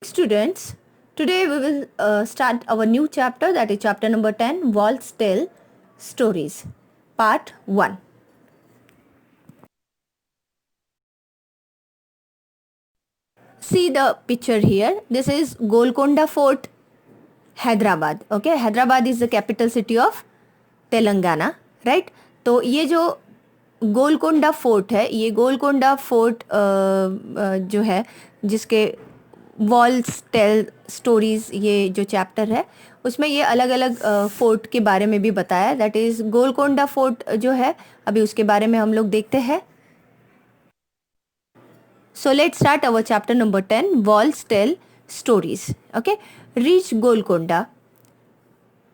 Students, today we will start our new chapter, that is chapter number 10, Walls Tell Stories, part 1. See the picture here. This is Golconda Fort, Hyderabad. Okay, Hyderabad is the capital city of Telangana, right. तो ये जो Golconda fort है, ये Golconda fort जो है, जिसके walls tell stories ये जो चैप्टर है, उसमें ये अलग अलग फोर्ट के बारे में भी बताया. दैट इज़ गोलकोंडा फोर्ट जो है, अभी उसके बारे में हम लोग देखते हैं. So let's start our chapter number 10, walls tell stories. Okay, reach Golconda,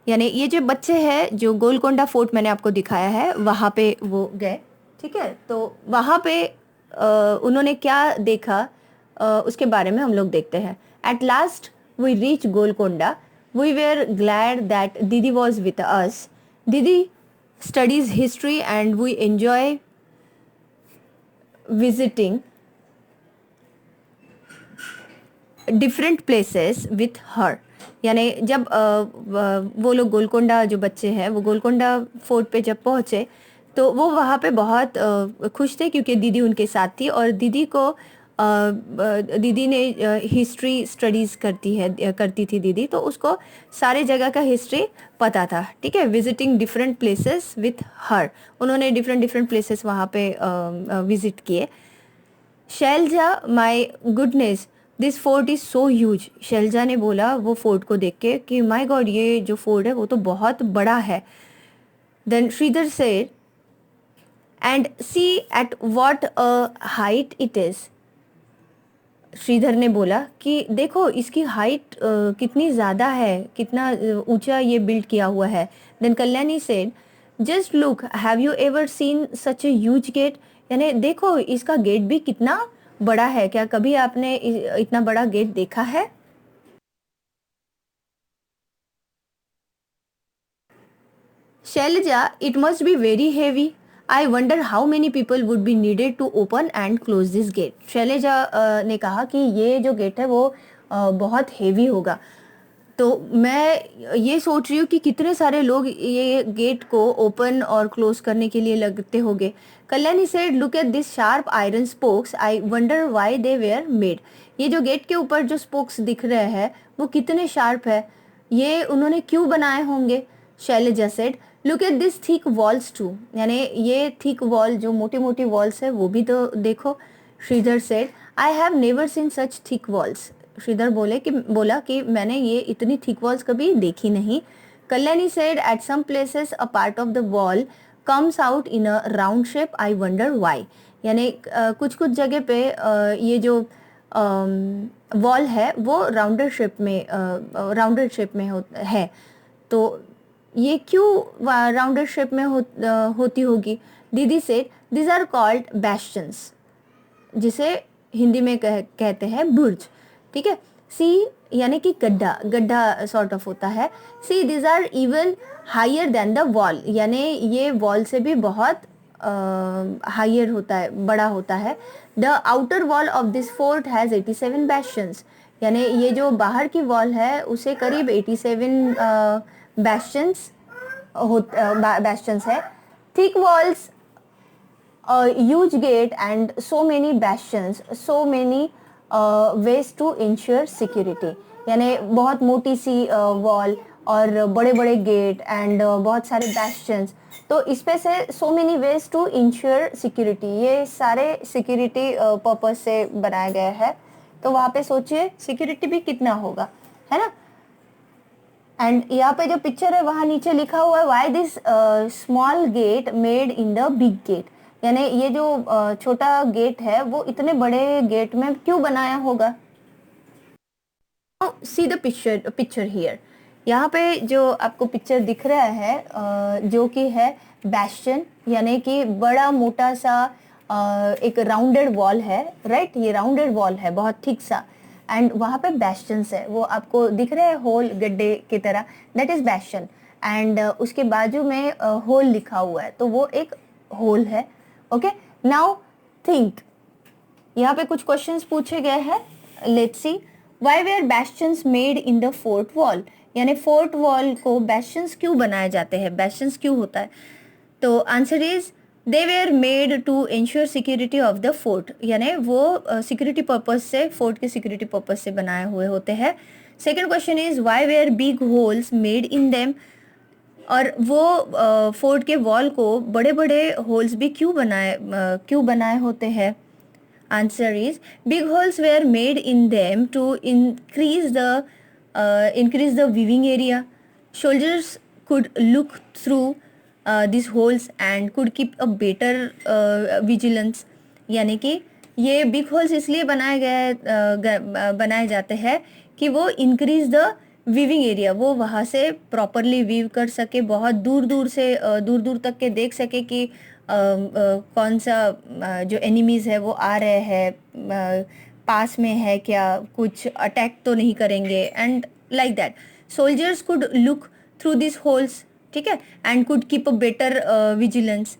यानी ये जो बच्चे हैं जो गोलकोंडा फोर्ट मैंने आपको दिखाया है वहाँ पे वो गए. ठीक है, तो वहाँ पे उन्होंने क्या देखा उसके बारे में हम लोग देखते हैं. At last we reach Golconda. We were glad that दीदी वॉज विथ अस. दीदी studies history and we enjoy visiting different places with her. यानी जब वो लोग गोलकोंडा जो बच्चे हैं वो गोलकोंडा फोर्ट पे जब पहुँचे तो वो वहाँ पे बहुत खुश थे, क्योंकि दीदी उनके साथ थी और दीदी को दीदी ने हिस्ट्री स्टडीज़ करती थी दीदी, तो उसको सारे जगह का हिस्ट्री पता था. ठीक है, visiting different places with her. उन्होंने डिफरेंट प्लेसेस वहाँ पे विजिट किए. Shailaja, my goodness, this fort is so huge. Shailaja ने बोला वो फोर्ट को देख के कि माय गॉड, ये जो फोर्ट है वो तो बहुत बड़ा है. Then Sridhar said, and see at what a height it is. Sridhar ने बोला कि देखो इसकी हाइट कितनी ज़्यादा है, कितना ऊंचा ये बिल्ड किया हुआ है. Then Kalyani said, just look, have you ever seen such a huge gate. यानी देखो इसका गेट भी कितना बड़ा है, क्या कभी आपने इतना बड़ा गेट देखा है. Shailaja, it must be very heavy. I wonder how many people would be needed to open and close this gate. Shailaja ने कहा कि ये जो गेट है वो बहुत हेवी होगा. तो मैं ये सोच रही हूँ कि कितने सारे लोग ये गेट को ओपन और क्लोज करने के लिए लगते होंगे. Kalyani said, look at this sharp iron spokes, I wonder why they were made. ये जो गेट के ऊपर जो स्पोक्स दिख रहे हैं वो कितने शार्प है, ये उन्होंने क्यों बनाए होंगे. Shailaja said, look at this thick walls too. यानी ये थिक वॉल, जो मोटी मोटी वॉल्स है वो भी तो देखो. Sridhar said, I have never seen such thick walls. Sridhar बोला कि मैंने ये इतनी थिक वॉल्स कभी देखी नहीं. Kalyani said, at some places a part of the wall comes out in a round shape, I wonder why. यानी कुछ कुछ जगह पे ये जो वॉल है वो राउंडर शेप में है. तो ये क्यों राउंडर शेप में होती होगी. दीदी सेड, दिस आर कॉल्ड बैस्टन्स, जिसे हिंदी में कहते हैं बुर्ज. ठीक है. सी यानी कि गड्ढा, गड्ढा सॉर्ट ऑफ होता है. See this are even higher than the wall. यानी ये वॉल से भी बहुत हायर होता है, बड़ा होता है. The outer wall of this fort has 87 बैस्टन्स. यानी ये जो बाहर की वॉल है उसे करीब 87 बैस्टन्स है. Thick walls, a huge gate and so many bastions, so many ways to ensure security. यानी बहुत मोटी सी वॉल और बड़े बड़े गेट एंड बहुत सारे बैस्टन्स. तो इस पे से so many ways to ensure security, ये सारे सिक्योरिटी पर्पस से बनाया गया है. तो वहाँ पे सोचिए सिक्योरिटी भी कितना होगा, है ना. एंड यहाँ पे जो पिक्चर है वहाँ नीचे लिखा हुआ है, why this small gate made in the big gate. यानी ये जो छोटा गेट है वो इतने बड़े गेट में क्यों बनाया होगा. See the picture here. यहाँ पे जो आपको पिक्चर दिख रहा है जो कि है बैस्टन, यानी कि बड़ा मोटा सा एक राउंडेड वॉल है, राइट. ये राउंडेड वॉल है बहुत ठीक सा, एंड वहाँ पे बैस्टन्स है, वो आपको दिख रहे हैं होल गड्ढे की तरह, दैट इज बैस्टन. एंड उसके बाजू में होल लिखा हुआ है, तो वो एक होल है. Okay, now think. यहाँ पे कुछ क्वेश्चंस पूछे गए हैं. Let's see, why were bastions made in the fort wall, यानी फोर्ट वॉल को बैस्टन्स क्यों बनाए जाते हैं, बैस्टन्स क्यों होता है? तो answer is they were made to ensure security of the fort, यानी वो सिक्योरिटी पर्पज से, फोर्ट के सिक्योरिटी पर्पज से बनाए हुए होते हैं। Second question is why were big holes made in them, और वो फोर्ट के वॉल को बड़े बड़े होल्स भी क्यों बनाए होते हैं? Answer is big holes were made in them to increase the viewing area. Soldiers could look through these holes and could keep a better vigilance. यानी कि ये बिग होल्स इसलिए बनाए जाते हैं कि वो इंक्रीज द वीविंग एरिया, वो वहाँ से प्रॉपरली वीव कर सके, बहुत दूर दूर दूर तक के देख सके कि कौन सा जो एनिमीज़ है वो आ रहे हैं, पास में है क्या, कुछ अटैक तो नहीं करेंगे, and like that soldiers could look through this holes, ठीक है, and could keep a better vigilance.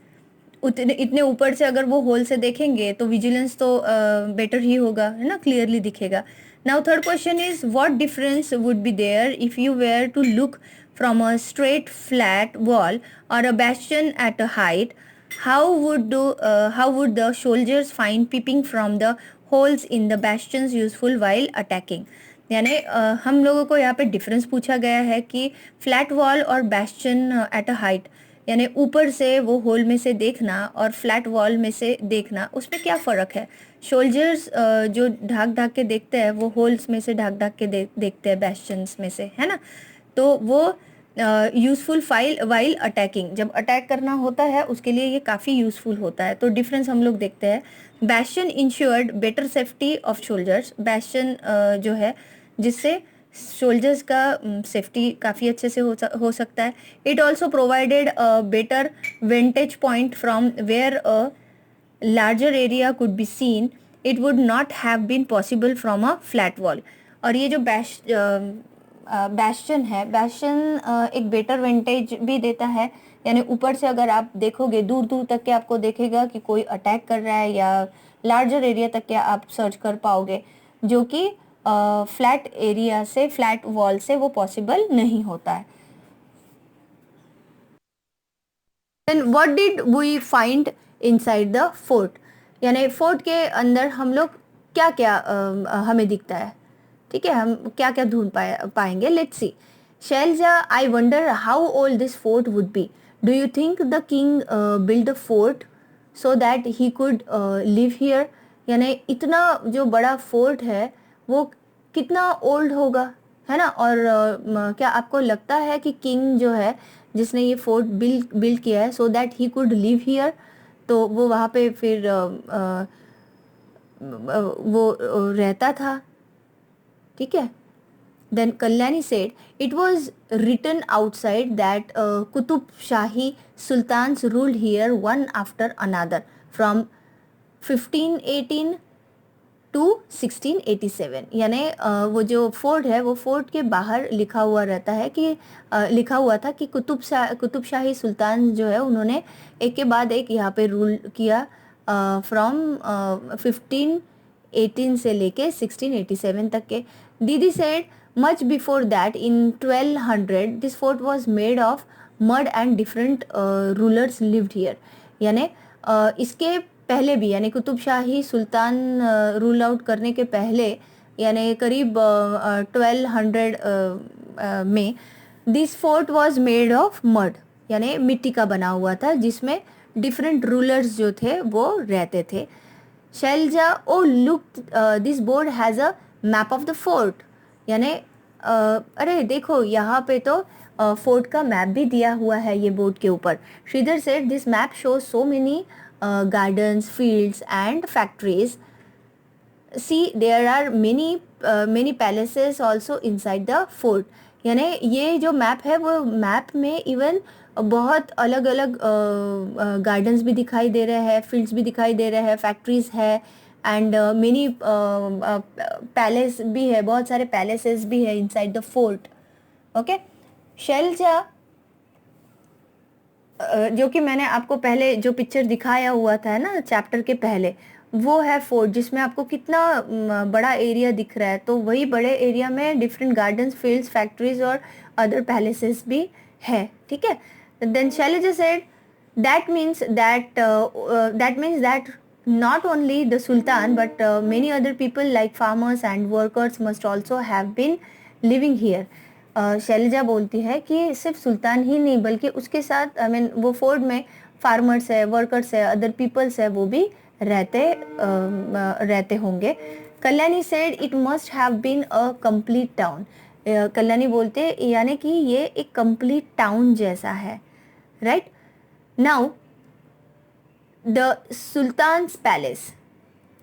इतने ऊपर से अगर वो होल से देखेंगे तो विजिलेंस तो बेटर ही होगा, है ना, क्लियरली दिखेगा। Now third question is what difference would be there if you were to look from a straight flat wall और a bastion at a height? How would the soldiers find peeping from the holes in the bastions useful while attacking? यानी हम लोगों को यहाँ पे difference पूछा गया है कि फ्लैट वॉल और बैस्टन एट अ हाइट, यानी ऊपर से वो होल में से देखना और फ्लैट वॉल में से देखना, उसमें क्या फ़र्क है? सोल्जर्स जो ढाक के देखते हैं वो होल्स में से ढाक के देखते हैं, बैस्टन्स में से, है ना। तो वो यूज़फुल वाइल अटैकिंग, जब अटैक करना होता है उसके लिए ये काफ़ी यूज़फुल होता है। तो डिफरेंस हम लोग देखते हैं। Bastion insured better safety of soldiers, bastion जो है जिससे सोल्जर्स का सेफ्टी काफ़ी अच्छे से हो सकता है। It also provided a better vantage point from where a larger area could be seen, it would not have been possible from a flat wall. और ये जो बैस्टन है, बैस्टन एक बेटर वेंटेज भी देता है, यानी ऊपर से अगर आप देखोगे दूर दूर तक के आपको देखेगा कि कोई अटैक कर रहा है, या लार्जर एरिया तक के आप सर्च कर पाओगे, जो कि फ्लैट एरिया से, फ्लैट वॉल से वो पॉसिबल नहीं होता है। Then what did we find inside the fort, यानी फोर्ट के अंदर हम लोग क्या क्या हमें दिखता है, ठीक है, हम क्या क्या ढूंढ पाएंगे। Let's see. Shailaja, I wonder how old this fort would be. Do you think the king build the fort so that he could live here, यानी इतना जो बड़ा फोर्ट है वो कितना ओल्ड होगा, है ना। और क्या आपको लगता है कि किंग जो है जिसने ये फोर्ट बिल्ड किया है सो that he could live here, तो वो वहाँ पे फिर वो रहता था, ठीक है। Then Kalyani said it was written outside that Qutb Shahi sultans ruled here one after another from 1518 to 1687, यानी वो जो फोर्ट है वो फोर्ट के बाहर लिखा हुआ रहता है कि लिखा हुआ था कि कुतुब शाही सुल्तान जो है उन्होंने एक के बाद एक यहाँ पे रूल किया फ्रॉम 1518 से लेके 1687 तक के। दीदी said much before that in 1200 this fort was made of mud and different rulers lived here, यानी इसके पहले भी, यानी कुतुब शाही सुल्तान रूल आउट करने के पहले, यानी करीब 1200 में this fort was made of mud, यानी मिट्टी का बना हुआ था जिसमें डिफरेंट रूलर्स जो थे वो रहते थे। Shailaja, oh look this board has a map of the fort, यानी अरे देखो यहाँ पे तो फोर्ट का मैप भी दिया हुआ है ये बोर्ड के ऊपर। Sridhar said this map shows so many gardens, fields and factories. See, there are many palaces also inside the fort. यानी ये जो मैप है वो मैप में इवन बहुत अलग अलग गार्डन्स भी दिखाई दे रहे हैं, फील्ड्स भी दिखाई दे रहे हैं, फैक्ट्रीज है, एंड मेनी पैलेस भी है, बहुत सारे पैलेसेस भी है inside the fort. Okay, Shailaja, जो कि मैंने आपको पहले जो पिक्चर दिखाया हुआ था ना चैप्टर के पहले, वो है फोर्ट जिसमें आपको कितना बड़ा एरिया दिख रहा है, तो वही बड़े एरिया में डिफरेंट गार्डन्स, फील्ड्स, फैक्ट्रीज और अदर पैलेसेस भी है, ठीक है। Then Shailaja said that means that not only the sultan but many other people like farmers and workers must also have been living here. Shailaja बोलती है कि सिर्फ सुल्तान ही नहीं बल्कि उसके साथ वो फोर्ट में फार्मर्स है, वर्कर्स है, अदर पीपल्स है, वो भी रहते होंगे। Kalyani said it must have been a complete town. Kalyani बोलते यानी कि ये एक कंप्लीट टाउन जैसा है, right. Now the sultan's palace,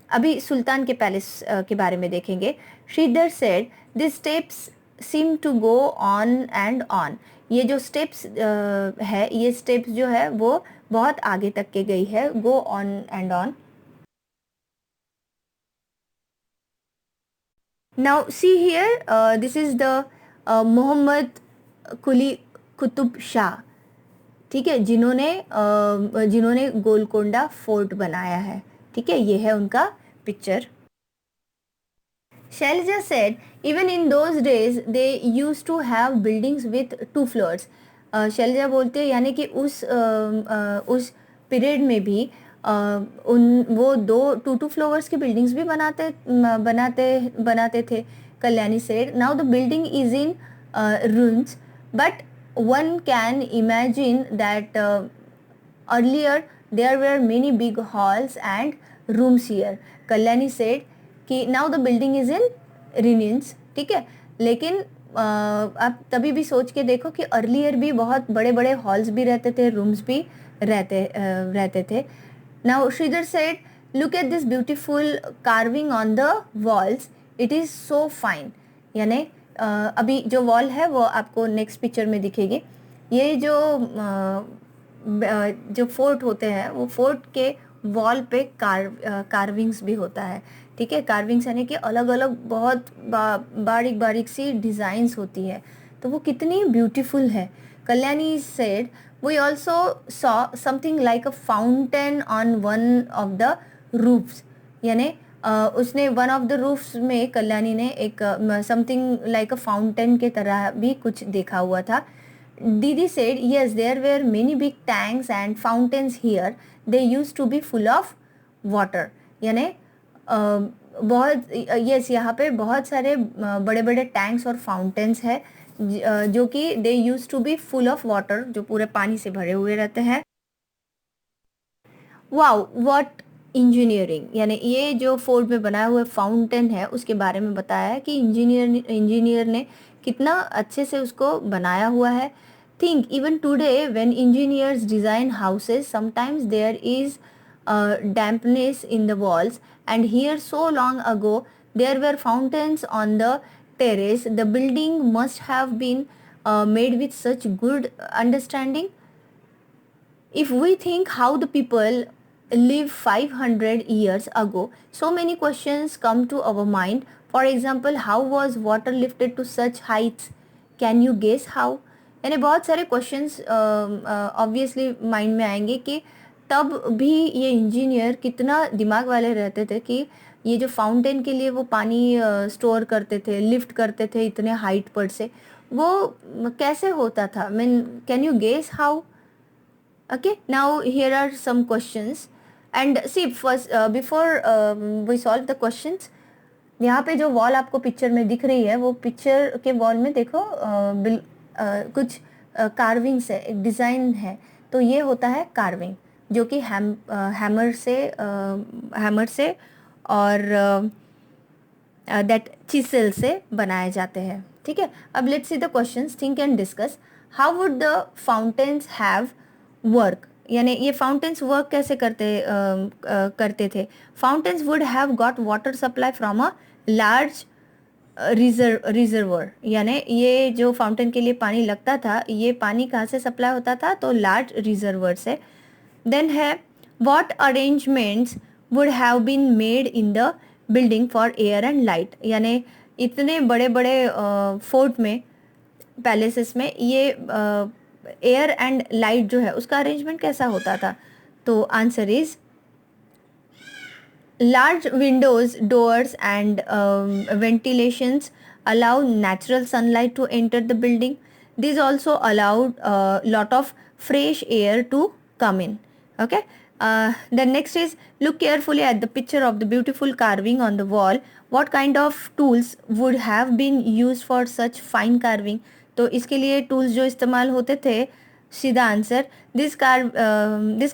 अभी सुल्तान के पैलेस के बारे में देखेंगे। Sridhar said this steps seem to go on and on. ये जो स्टेप्स है, ये स्टेप्स जो है वो बहुत आगे तक के गई है, go on and on. Now see here, this is the Mohammed Quli Qutub Shah, ठीक है, जिन्होंने गोलकोंडा फोर्ट बनाया है, ठीक है, ये है उनका picture. Shailaja said, even in those days they used to have buildings with 2 floors. Selja बोलते हैं यानी कि उस पीरियड में भी वो 2 फ्लोर्स की बिल्डिंग्स भी बनाते थे। Kalyani said, now the building is in ruins, but one can imagine that earlier there were many big halls and rooms here. Kalyani said कि now the building is in ruins, ठीक है, लेकिन आप तभी भी सोच के देखो कि अर्लियर भी बहुत बड़े बड़े हॉल्स भी रहते थे, रूम्स भी रहते थे। Now Sridhar said look at this beautiful carving on the walls, it is so fine. यानी अभी जो वॉल है वो आपको नेक्स्ट पिक्चर में दिखेगी। ये जो फोर्ट होते हैं वो फोर्ट के वॉल पे कार्विंग्स भी होता है, ठीक है। कार्विंग्स यानी कि अलग अलग बहुत बारीक बारीक सी डिज़ाइंस होती है, तो वो कितनी ब्यूटीफुल है। Kalyani said we also saw something like a fountain on one of the roofs. यानी उसने वन ऑफ द रूफ्स में कल्याणी ने एक समथिंग लाइक अ फाउंटेन के तरह भी कुछ देखा हुआ था। Didi said, yes, there were many big tanks and fountains here. They used to be full of water. यानी बहुत यस, यहाँ पे बहुत सारे बड़े बड़े टैंक्स और फाउंटेन्स है जो कि they use to be full of water, जो पूरे पानी से भरे हुए रहते हैं। वाओ व्हाट इंजीनियरिंग, यानी ये जो फोर्ट में बनाया हुआ फाउंटेन है उसके बारे में बताया है कि इंजीनियर ने कितना अच्छे से उसको बनाया हुआ है। Think even today when engineers design houses sometimes there is dampness in the walls, and here so long ago there were fountains on the terrace. The building must have been made with such good understanding. If we think how the people lived 500 years ago, so many questions come to our mind. For example, how was water lifted to such heights? Can you guess how? यानी बहुत सारे questions obviously mind में आएंगे कि तब भी ये engineer कितना दिमाग वाले रहते थे कि ये जो फाउंटेन के लिए वो पानी स्टोर करते थे, लिफ्ट करते थे इतने हाइट पर से, वो कैसे होता था। Mean can you guess how? Okay, now here are some questions and see first before we solve the questions, यहाँ पे जो वॉल आपको पिक्चर में दिख रही है वो पिक्चर के वॉल में देखो कुछ कार्विंग्स है, एक डिज़ाइन है, तो ये होता है कार्विंग जो कि हैमर से और दैट चिसल से बनाए जाते हैं, ठीक है। अब let's see the questions, think and discuss. How would the fountains have work, यानी ये फाउंटेन्स वर्क कैसे करते थे। Fountains would have got water supply from a large reservoir, यानी ये जो फाउंटेन के लिए पानी लगता था ये पानी कहाँ से सप्लाई होता था, तो लार्ज रिजर्वर से। देन है what arrangements would have been made in the building for air and light, यानी इतने बड़े बड़े फोर्ट में, पैलेसेस में ये एयर एंड लाइट जो है उसका अरेंजमेंट कैसा होता था। तो answer is Large windows, doors, and ventilations allow natural sunlight to enter the building. These also allowed a lot of fresh air to come in. Okay. The next is, look carefully at the picture of the beautiful carving on the wall. What kind of tools would have been used for such fine carving? तो इसके लिए tools जो इस्तेमाल होते थे, सीधा answer, these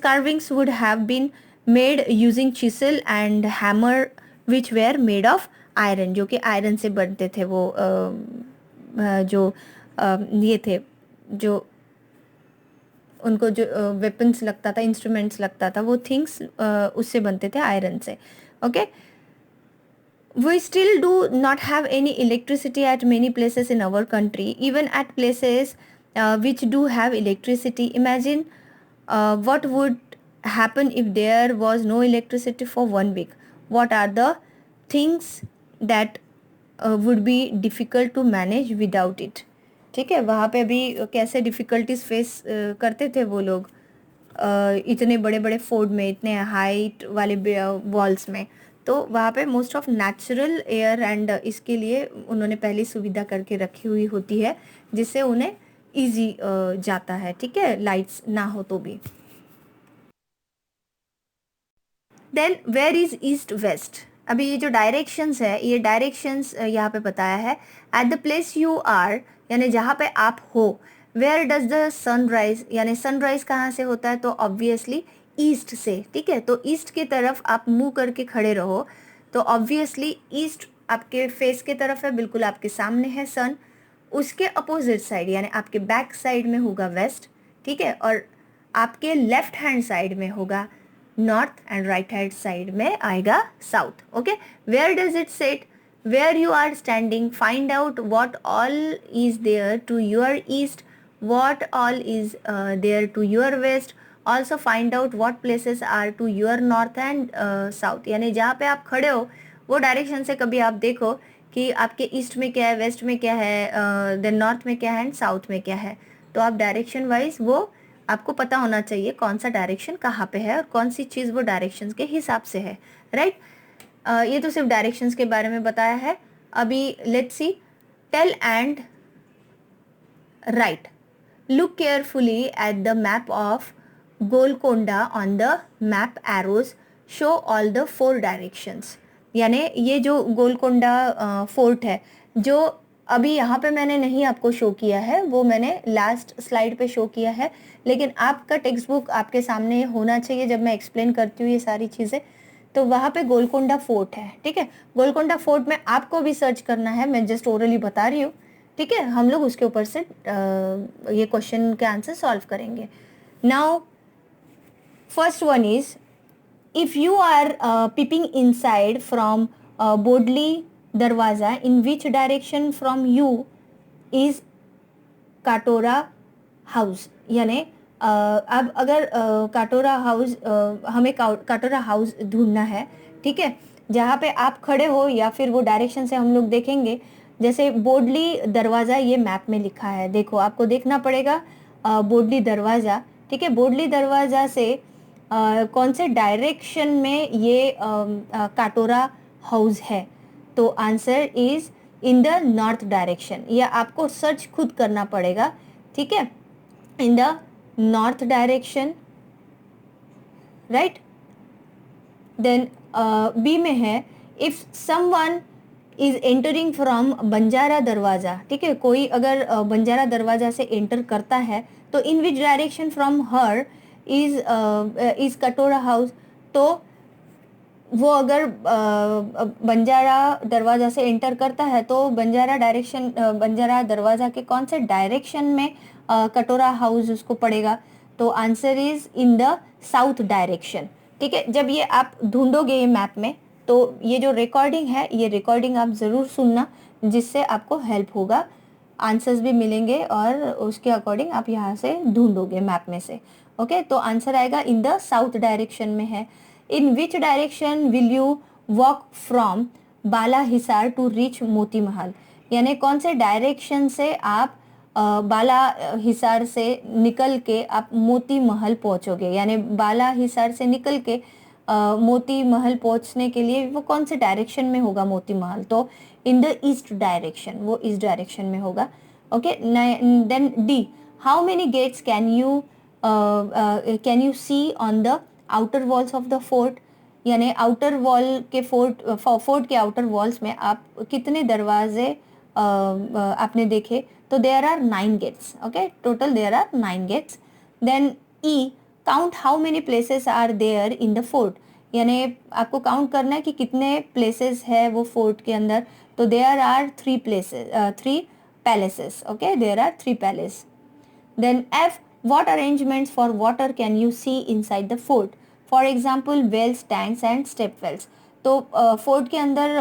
carvings would have been made using chisel and hammer which were made of iron, जो कि आयरन से बनते थे वो जो ये थे, जो उनको जो वेपन्स लगता था, इंस्ट्रूमेंट्स लगता था, वो थिंग्स उससे बनते थे, आयरन से. Okay. We still do not have any electricity at many places in our country, even at places which do have electricity. Imagine what would happen if there was no electricity for 1 week. What are the things that would be difficult to manage without it? ठीक है, वहाँ पे भी कैसे difficulties face करते थे वो लोग इतने बड़े बड़े फोर्ट में, इतने हाइट वाले वॉल्स में. तो वहाँ पे most of natural air and इसके लिए उन्होंने पहली सुविधा करके रखी हुई होती है, जिससे उन्हें इजी जाता है. ठीक है, लाइट्स ना हो तो भी. Then where is east west. अभी ये जो डायरेक्शंस है, ये डायरेक्शंस यहाँ पे बताया है. At the place you are, यानी जहाँ पे आप हो. वेयर डज द सनराइज, यानी सनराइज कहाँ से होता है, तो ऑब्वियसली ईस्ट से. ठीक है, तो ईस्ट की तरफ आप मुंह करके खड़े रहो, तो ऑब्वियसली ईस्ट आपके फेस की तरफ है, बिल्कुल आपके सामने है सन. उसके अपोजिट साइड यानी आपके बैक साइड में होगा वेस्ट. ठीक है, और आपके लेफ्ट हैंड साइड में होगा north and right hand side में आएगा south. Okay. Where does it set, where you are standing, find out what all is there to your east, what all is there to your west. Also find out what places are to your north and south. यानी जहाँ पे आप खड़े हो वो direction से कभी आप देखो कि आपके ईस्ट में क्या है, वेस्ट में क्या है, देन नॉर्थ में क्या है एंड साउथ में क्या है. तो आप डायरेक्शन वाइज वो आपको पता होना चाहिए कौन सा डायरेक्शन कहाँ पे है और कौन सी चीज़ वो डायरेक्शंस के हिसाब से है. राइट. ये तो सिर्फ डायरेक्शंस के बारे में बताया है. अभी let's see, tell and right. Look carefully at the map of Golconda on the map arrows show all the 4 directions. यानी ये जो गोलकोंडा फोर्ट है, जो अभी यहाँ पे मैंने नहीं आपको शो किया है, वो मैंने लास्ट स्लाइड पे शो किया है, लेकिन आपका टेक्स्ट बुक आपके सामने होना चाहिए जब मैं एक्सप्लेन करती हूँ ये सारी चीज़ें. तो वहाँ पे गोलकोंडा फोर्ट है. ठीक है, गोलकोंडा फोर्ट में आपको भी सर्च करना है, मैं जस्ट ओरली बता रही हूँ. ठीक है, हम लोग उसके ऊपर से ये क्वेश्चन के आंसर सॉल्व करेंगे. Now first one is, if you are peeping inside from Bodli Darwaza, in which direction from you is Katora house. यानी अब अगर काटोरा हाउस, हमें काटोरा हाउस ढूंढना है. ठीक है, जहाँ पे आप खड़े हो या फिर वो डायरेक्शन से हम लोग देखेंगे. जैसे बोडली दरवाज़ा ये मैप में लिखा है, देखो आपको देखना पड़ेगा बोडली दरवाज़ा. ठीक है, बोडली दरवाज़ा से कौन से डायरेक्शन में ये काटोरा हाउस है. तो answer is in the north direction. या आपको सर्च खुद करना पड़ेगा. ठीक है, in the north direction. Right. Then B में है, if someone is entering from Banjara Darwaza. ठीक है, कोई अगर बंजारा दरवाज़ा से एंटर करता है, तो in which direction from here is Katora house. तो वो अगर बंजारा दरवाज़ा से एंटर करता है, तो बंजारा दरवाज़ा के कौन से डायरेक्शन में कटोरा हाउस उसको पड़ेगा. तो answer is in the south direction. ठीक है, जब ये आप ढूंढोगे ये मैप में, तो ये जो रिकॉर्डिंग है, ये रिकॉर्डिंग आप ज़रूर सुनना, जिससे आपको हेल्प होगा, आंसर्स भी मिलेंगे और उसके अकॉर्डिंग आप यहाँ से ढूंढोगे मैप में से. ओके. तो आंसर आएगा इन द साउथ डायरेक्शन में है. In which direction will you walk from Bala Hisar to reach Moti Mahal. यानी कौन से डायरेक्शन से आप बाला हिसार से निकल के आप मोती महल पहुँचोगे. यानी बाला हिसार से निकल के मोती महल पहुंचने के लिए वो कौन से डायरेक्शन में होगा मोती महल, तो इन द ईस्ट डायरेक्शन, वो ईस्ट डायरेक्शन में होगा। Okay, then D, how many gates can you see on the outer walls of the fort, यानी आउटर वॉल के फोर्ट के आउटर वॉल्स में आप कितने दरवाजे आपने देखे, तो there are 9 gates. Okay, total there are 9 gates. Then E, count how many places are there in the fort, यानी आपको काउंट करना है कि कितने प्लेसेस है वो फोर्ट के अंदर, तो there are 3 places, 3 palaces. Okay, there are 3 palace. Then F, what arrangements for water can you see inside the fort? For example, wells, tanks and step wells. तो फोर्ट के अंदर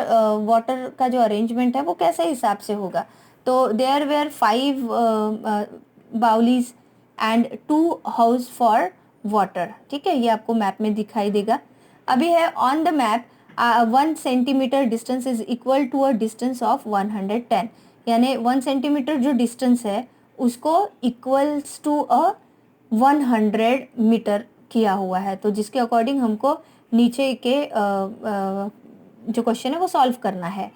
वाटर का जो अरेंजमेंट है वो कैसे हिसाब से होगा, तो there were 5 baolis and 2 house for water. ठीक है, ये आपको मैप में दिखाई देगा। अभी है on the map 1 centimetre distance is equal to a distance of 110, यानी 1 सेंटीमीटर जो डिस्टेंस है उसको इक्वल्स टू अ 100 मीटर किया हुआ है, तो जिसके अकॉर्डिंग हमको नीचे के जो क्वेश्चन है वो सॉल्व करना है।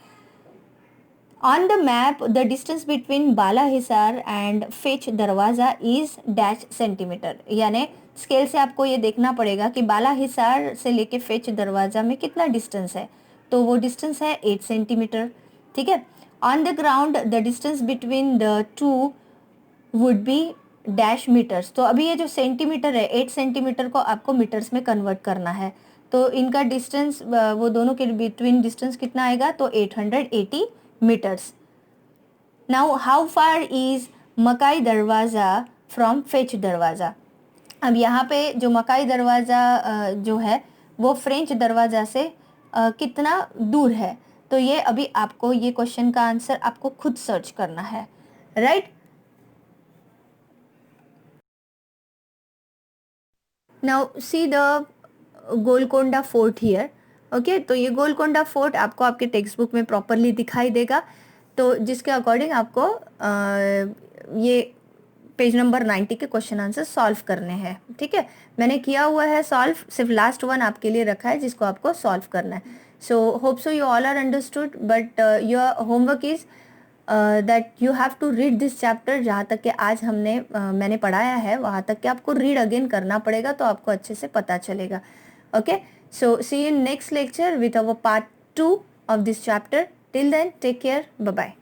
On the map the distance between Bala Hisar and fetch दरवाज़ा इज डैश सेंटीमीटर, यानी स्केल से आपको ये देखना पड़ेगा कि बाला हिसार से लेके फेच दरवाज़ा में कितना डिस्टेंस है, तो वो डिस्टेंस है 8 सेंटीमीटर। ठीक है, on the ground the distance between the two would be dash metres, तो अभी ये जो सेंटीमीटर है 8 सेंटीमीटर को आपको मीटर्स में कन्वर्ट करना है, तो इनका डिस्टेंस वो दोनों के बिटवीन डिस्टेंस कितना आएगा, तो 880 metres. Now how far is Makai Darwaza from fetch दरवाज़ा, अब यहाँ पे जो मकाई दरवाज़ा जो है वो फ्रेंच दरवाज़ा से कितना दूर है, तो ये अभी आपको ये क्वेश्चन का आंसर आपको खुद सर्च करना है, right. Now see the Golconda fort here. Okay, तो ये गोलकोंडा फोर्ट आपको आपके टेक्स्ट बुक में प्रॉपरली दिखाई देगा, तो जिसके अकॉर्डिंग आपको ये पेज नंबर 90 के क्वेश्चन आंसर सॉल्व करने हैं। ठीक है, मैंने किया हुआ है सॉल्व, सिर्फ लास्ट वन आपके लिए रखा है जिसको आपको सॉल्व करना है। So hope so you all are understood, but your homework is that you have to read this chapter, जहाँ तक कि आज मैंने पढ़ाया है वहाँ तक कि आपको रीड अगेन करना पड़ेगा, तो आपको अच्छे से पता चलेगा। Okay, so see you in next lecture with our part 2 of this chapter. Till then take care, bye bye.